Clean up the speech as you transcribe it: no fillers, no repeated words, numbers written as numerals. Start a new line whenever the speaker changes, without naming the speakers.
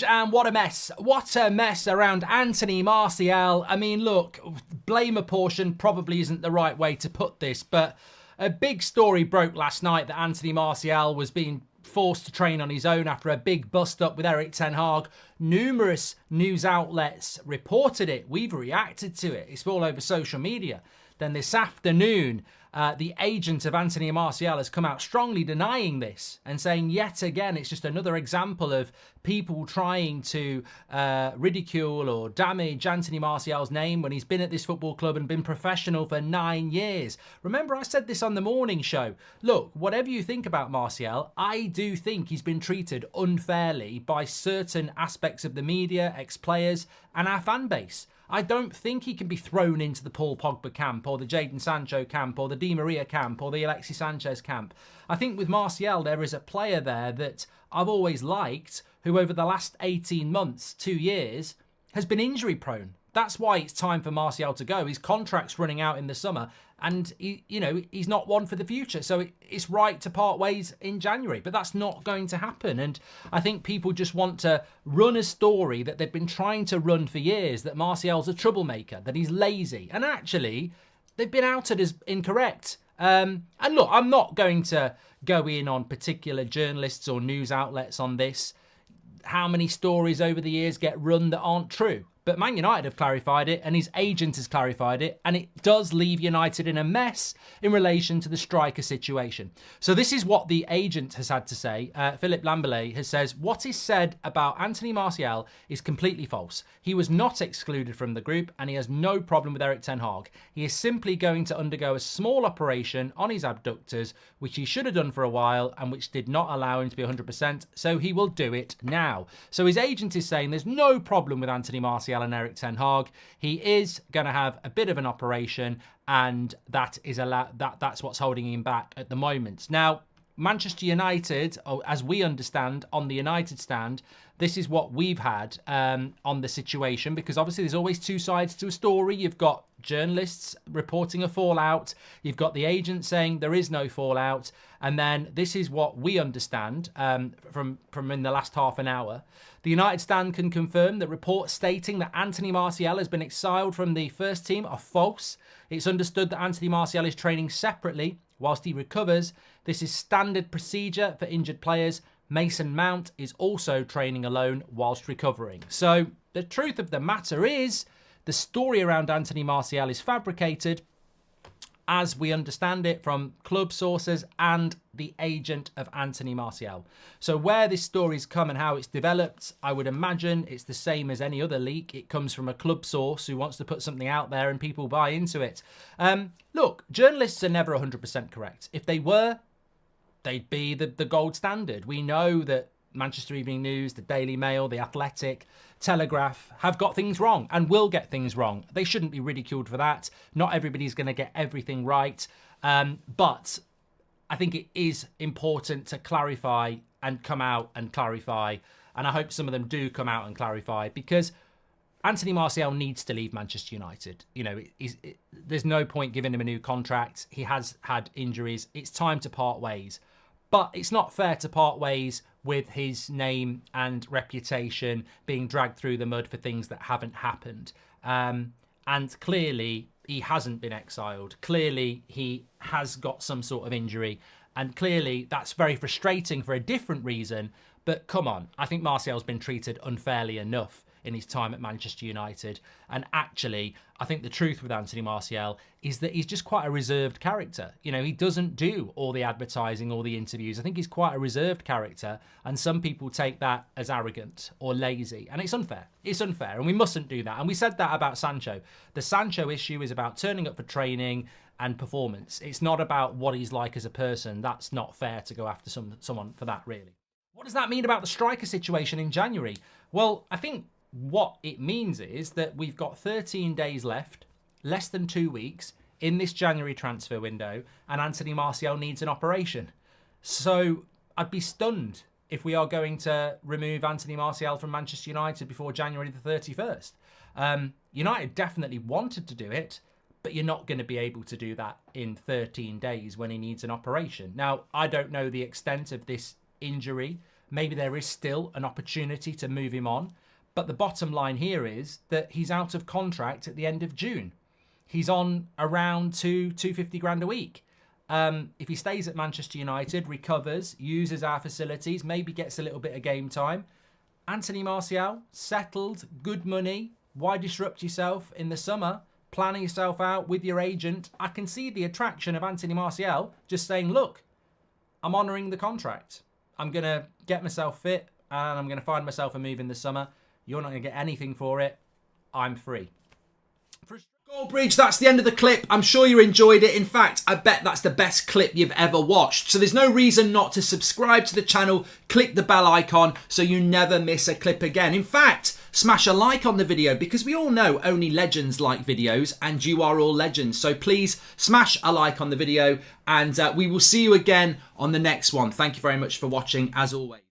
And what a mess. What a mess around Anthony Martial. I mean, look, blame apportion probably isn't the right way to put this, but a big story broke last night that Anthony Martial was being forced to train on his own after a big bust-up with Ten Hag. Numerous news outlets reported it. We've reacted to it. It's all over social media. Then this afternoon, the agent of Anthony Martial has come out strongly denying this and saying yet again it's just another example of people trying to ridicule or damage Anthony Martial's name when he's been at this football club and been professional for 9 years. Remember, I said this on the morning show. Look, whatever you think about Martial, I do think he's been treated unfairly by certain aspects of the media, ex-players and our fan base. I don't think he can be thrown into the Paul Pogba camp or the Jadon Sancho camp or the Di Maria camp or the Alexis Sanchez camp. I think with Martial, there is a player there that I've always liked who over the last 18 months, 2 years, has been injury prone. That's why it's time for Martial to go. His contract's running out in the summer and he's not one for the future. So it's right to part ways in January, but that's not going to happen. And I think people just want to run a story that they've been trying to run for years, that Martial's a troublemaker, that he's lazy. And actually, they've been outed as incorrect. And look, I'm not going to go in on particular journalists or news outlets on this. How many stories over the years get run that aren't true? But Man United have clarified it and his agent has clarified it, and it does leave United in a mess in relation to the striker situation. So this is what the agent has had to say. Philippe Lamberlet has says, what is said about Anthony Martial is completely false. He was not excluded from the group and he has no problem with Ten Hag. He is simply going to undergo a small operation on his abductors, which he should have done for a while and which did not allow him to be 100%. So he will do it now. So his agent is saying there's no problem with Anthony Martial and Ten Hag. He is going to have a bit of an operation, and that's what's holding him back at the moment. Now, Manchester United, as we understand on the United Stand, this is what we've had on the situation, because obviously there's always two sides to a story. You've got journalists reporting a fallout. You've got the agent saying there is no fallout. And then this is what we understand from in the last half an hour. The United Stand can confirm that reports stating that Anthony Martial has been exiled from the first team are false. It's understood that Anthony Martial is training separately whilst he recovers. This is standard procedure for injured players. Mason Mount is also training alone whilst recovering. So the truth of the matter is the story around Anthony Martial is fabricated, as we understand it from club sources and the agent of Anthony Martial. So where this story's come and how it's developed, I would imagine it's the same as any other leak. It comes from a club source who wants to put something out there and people buy into it. Look, journalists are never 100% correct. If they were, they'd be the gold standard. We know that Manchester Evening News, the Daily Mail, the Athletic, Telegraph have got things wrong and will get things wrong. They shouldn't be ridiculed for that. Not everybody's going to get everything right. But I think it is important to clarify and come out and clarify. And I hope some of them do come out and clarify, because Anthony Martial needs to leave Manchester United. There's no point giving him a new contract. He has had injuries. It's time to part ways. But it's not fair to part ways with his name and reputation being dragged through the mud for things that haven't happened. And clearly, he hasn't been exiled. Clearly, he has got some sort of injury. And clearly, that's very frustrating for a different reason. But come on, I think Martial's been treated unfairly enough in his time at Manchester United. And actually, I think the truth with Anthony Martial is that he's just quite a reserved character. He doesn't do all the advertising or the interviews. I think he's quite a reserved character, and some people take that as arrogant or lazy, and it's unfair. It's unfair, and we mustn't do that. And we said that about Sancho. The Sancho issue is about turning up for training and performance. It's not about what he's like as a person. That's not fair to go after someone for that, really. What does that mean about the striker situation in January? Well, I think what it means is that we've got 13 days left, less than 2 weeks, in this January transfer window, and Anthony Martial needs an operation. So I'd be stunned if we are going to remove Anthony Martial from Manchester United before January the 31st. United definitely wanted to do it, but you're not going to be able to do that in 13 days when he needs an operation. Now, I don't know the extent of this injury, maybe there is still an opportunity to move him on. But the bottom line here is that he's out of contract at the end of June. He's on around 250 grand a week. If he stays at Manchester United, recovers, uses our facilities, maybe gets a little bit of game time. Anthony Martial, settled, good money. Why disrupt yourself in the summer? Planning yourself out with your agent. I can see the attraction of Anthony Martial just saying, look, I'm honouring the contract. I'm going to get myself fit and I'm going to find myself a move in the summer. You're not going to get anything for it. I'm free. Goldbridge, that's the end of the clip. I'm sure you enjoyed it. In fact, I bet that's the best clip you've ever watched. So there's no reason not to subscribe to the channel, click the bell icon so you never miss a clip again. In fact, smash a like on the video because we all know only legends like videos and you are all legends. So please smash a like on the video and we will see you again on the next one. Thank you very much for watching as always.